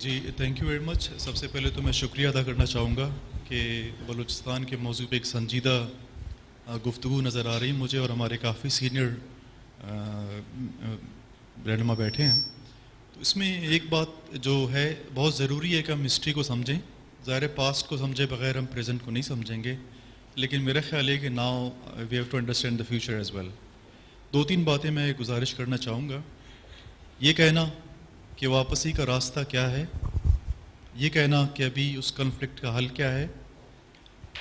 G thank you very much. سب سے پہلے تو میں شکریہ ادا کرنا چاہوں گا کہ بلوچستان کے موضوع پہ ایک سنجیدہ گفتگو نظر آ رہی ہے مجھے، اور ہمارے کافی سینئر رہنما بیٹھے ہیں. تو اس میں ایک بات جو ہے بہت ضروری ہے کہ ہم ہسٹری کو سمجھیں. ظاہر پاسٹ کو سمجھے بغیر ہم پریزنٹ کو نہیں سمجھیں گے، لیکن میرا خیال ہے کہ now we have to understand the future as well. دو تین باتیں میں گزارش کرنا چاہوں گا. یہ کہنا کہ واپسی کا راستہ کیا ہے، یہ کہنا کہ ابھی اس کنفلکٹ کا حل کیا ہے،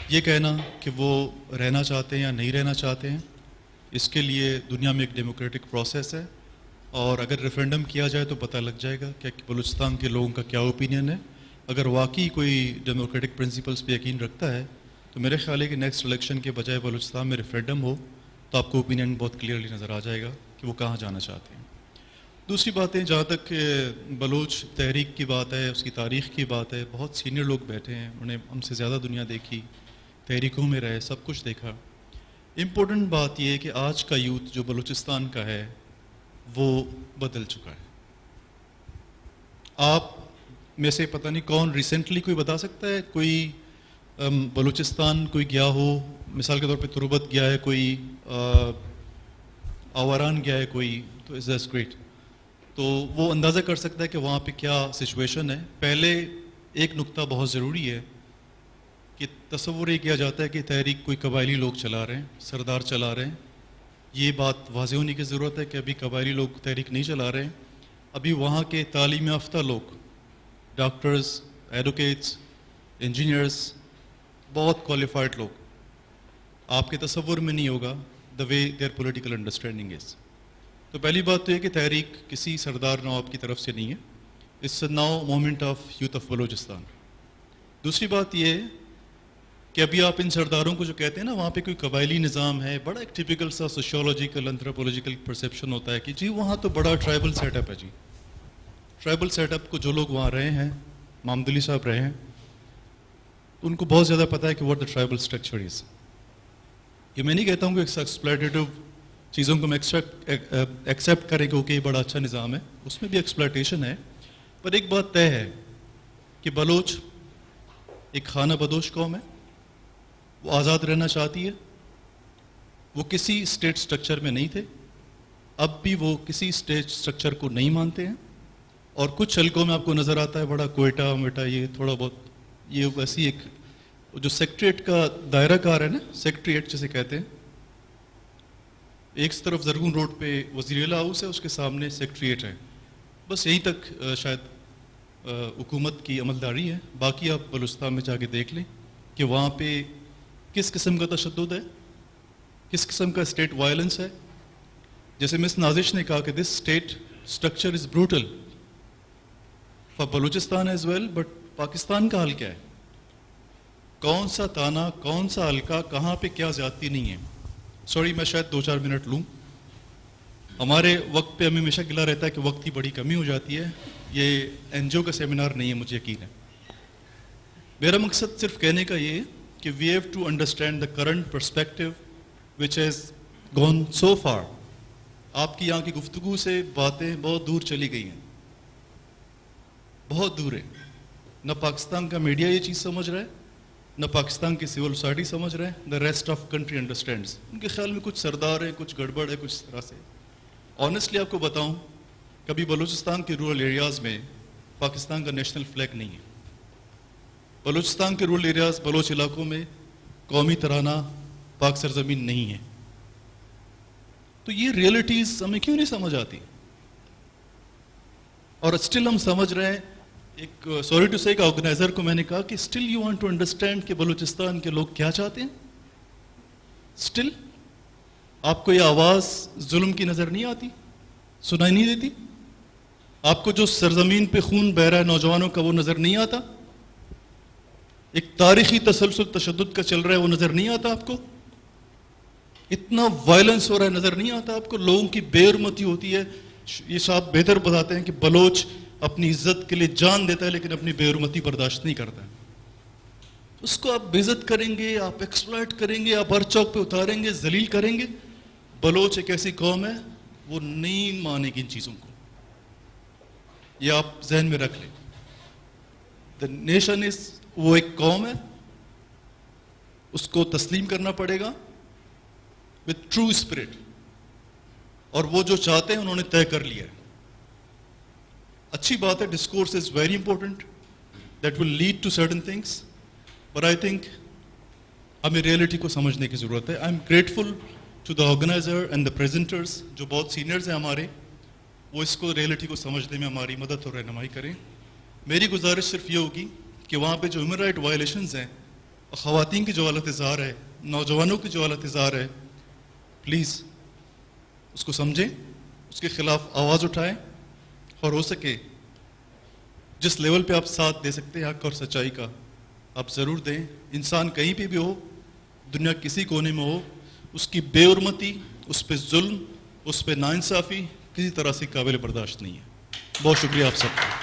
یہ کہنا کہ وہ رہنا چاہتے ہیں یا نہیں رہنا چاہتے ہیں، اس کے لیے دنیا میں ایک ڈیموکریٹک پروسیس ہے، اور اگر ریفرینڈم کیا جائے تو پتہ لگ جائے گا کہ بلوچستان کے لوگوں کا کیا اوپینین ہے. اگر واقعی کوئی ڈیموکریٹک پرنسپلس پہ یقین رکھتا ہے تو میرے خیال ہے کہ نیکسٹ الیکشن کے بجائے بلوچستان میں ریفرینڈم ہو تو آپ کو اوپینین بہت کلیئرلی نظر آ جائے گا کہ وہ کہاں جانا چاہتے ہیں. دوسری باتیں، جہاں تک بلوچ تحریک کی بات ہے، اس کی تاریخ کی بات ہے، بہت سینئر لوگ بیٹھے ہیں، انہوں نے ہم سے زیادہ دنیا دیکھی، تحریکوں میں رہے، سب کچھ دیکھا. امپورٹنٹ بات یہ ہے کہ آج کا یوتھ جو بلوچستان کا ہے وہ بدل چکا ہے. آپ میں سے پتہ نہیں کون ریسنٹلی کوئی بتا سکتا ہے کوئی بلوچستان کوئی گیا ہو، مثال کے طور پہ تربت گیا ہے کوئی، آواران گیا ہے کوئی، تو از دیٹس گریٹ. تو وہ اندازہ کر سکتا ہے کہ وہاں پہ کیا سچویشن ہے. پہلے ایک نقطہ بہت ضروری ہے کہ تصور یہ کیا جاتا ہے کہ تحریک کوئی قبائلی لوگ چلا رہے ہیں، سردار چلا رہے ہیں. یہ بات واضح ہونے کی ضرورت ہے کہ ابھی قبائلی لوگ تحریک نہیں چلا رہے ہیں. ابھی وہاں کے تعلیم یافتہ لوگ، ڈاکٹرز، ایڈوکیٹس، انجینئرز، بہت کوالیفائڈ لوگ، آپ کے تصور میں نہیں ہوگا دا وے دیئر پولیٹیکل انڈرسٹینڈنگ از. تو پہلی بات تو یہ کہ تحریک کسی سردار نواب کی طرف سے نہیں ہے، it's now moment of youth of Balochistan. دوسری بات یہ ہے کہ ابھی آپ ان سرداروں کو جو کہتے ہیں نا وہاں پہ کوئی قبائلی نظام ہے، بڑا ایک ٹیپیکل سا سوشیولوجیکل انتھروپولوجیکل پرسیپشن ہوتا ہے کہ جی وہاں تو بڑا ٹرائبل سیٹ اپ ہے. جی ٹرائبل سیٹ اپ کو جو لوگ وہاں رہے ہیں، مامدلی صاحب رہے ہیں، ان کو بہت زیادہ پتہ ہے کہ what the tribal structure is. یہ میں نہیں کہتا ہوں کہ ایکسپلائٹیو چیزوں کو میں ایکسیپٹ کریں کہ اوکے یہ بڑا اچھا نظام ہے، اس میں بھی ایکسپلائٹیشن ہے. پر ایک بات طے ہے کہ بلوچ ایک خانہ بدوش قوم ہے، وہ آزاد رہنا چاہتی ہے. وہ کسی اسٹیٹ سٹرکچر میں نہیں تھے، اب بھی وہ کسی اسٹیٹ سٹرکچر کو نہیں مانتے ہیں. اور کچھ حلقوں میں آپ کو نظر آتا ہے بڑا کوئٹہ ویٹا، یہ تھوڑا بہت یہ ویسی ایک جو سیکٹریٹ کا دائرہ کار ہے نا، سیکٹریٹ جسے کہتے ہیں. ایک طرف زرگون روڈ پہ وزیر اعلیٰ ہاؤس ہے، اس کے سامنے سیکٹریٹ ہے، بس یہیں تک شاید حکومت کی عملداری ہے. باقی آپ بلوچستان میں جا کے دیکھ لیں کہ وہاں پہ کس قسم کا تشدد ہے، کس قسم کا اسٹیٹ وائلنس ہے. جیسے مس نازش نے کہا کہ this state structure is brutal for Balochistan as well, but Pakistan کا حل کیا ہے؟ کون سا تانا، کون سا حلقہ، کہاں پہ کیا زیادتی نہیں ہے؟ سوری میں شاید 2-4 منٹ لوں. ہمارے وقت پہ ہمیں ہمیشہ گلا رہتا ہے کہ وقت کی بڑی کمی ہو جاتی ہے. یہ این جی او کا سیمینار نہیں ہے، مجھے یقین ہے. میرا مقصد صرف کہنے کا یہ ہے کہ we have to understand the current perspective which has gone so far. آپ کی یہاں کی گفتگو سے باتیں بہت دور چلی گئی ہیں، بہت دور ہے. نہ پاکستان کا میڈیا یہ چیز سمجھ رہا ہے، نہ پاکستان کی سول سوسائٹی سمجھ رہے ہیں. The rest of country understands. ان کے خیال میں کچھ سردار ہے، کچھ گڑبڑ ہے، کچھ طرح سے. آنیسٹلی آپ کو بتاؤں، کبھی بلوچستان کے رورل ایریاز میں پاکستان کا نیشنل فلیگ نہیں ہے. بلوچستان کے رورل ایریاز، بلوچ علاقوں میں قومی ترانہ پاک سرزمین نہیں ہے. تو یہ ریئلٹیز ہمیں کیوں نہیں سمجھ آتی؟ اور اسٹل ہم سمجھ رہے ہیں. ایک سوری ٹو سے ایک آرگنائزر کو میں نے کہا کہ still you want to understand کہ بلوچستان کے لوگ کیا چاہتے ہیں. اسٹل آپ کو یہ آواز ظلم کی نظر نہیں آتی، سنائی نہیں دیتی؟ آپ کو جو سرزمین پہ خون بہ رہا ہے نوجوانوں کا وہ نظر نہیں آتا؟ ایک تاریخی تسلسل تشدد کا چل رہا ہے وہ نظر نہیں آتا آپ کو؟ اتنا وائلنس ہو رہا ہے نظر نہیں آتا آپ کو؟ لوگوں کی بے حرمتی ہوتی ہے. یہ صاحب بہتر بتاتے ہیں کہ بلوچ اپنی عزت کے لیے جان دیتا ہے لیکن اپنی بے حرمتی برداشت نہیں کرتا ہے. اس کو آپ بے عزت کریں گے، آپ ایکسپلائٹ کریں گے، آپ ہر چوک پہ اتاریں گے، ذلیل کریں گے. بلوچ ایک ایسی قوم ہے وہ نہیں مانے گی ان چیزوں کو. یہ آپ ذہن میں رکھ لیں. the nation is, وہ ایک قوم ہے, اس کو تسلیم کرنا پڑے گا with true spirit, اور وہ جو چاہتے ہیں انہوں نے طے کر لیا ہے. اچھی بات ہے, discourse is very important, that will lead to certain things, but I think ہمیں ریئلٹی کو سمجھنے کی ضرورت ہے. I'm grateful to the organiser and the presenters, جو بہت سینئرز ہیں ہمارے, وہ اس کو ریئلٹی کو سمجھنے میں ہماری مدد اور رہنمائی کریں. میری گزارش صرف یہ ہوگی کہ وہاں پہ جو ہیومن رائٹ وائلیشنز ہیں, خواتین کی جو حالت اظہار ہے, نوجوانوں کی جو حالت اظہار ہے, پلیز اس کو سمجھیں, اس کے خلاف آواز اٹھائیں, اور ہو سکے جس لیول پہ آپ ساتھ دے سکتے ہیں حق اور سچائی کا, آپ ضرور دیں. انسان کہیں پہ بھی ہو, دنیا کسی کونے میں ہو, اس کی بے حرمتی, اس پہ ظلم, اس پہ ناانصافی کسی طرح سے قابل برداشت نہیں ہے. بہت شکریہ آپ سب کا.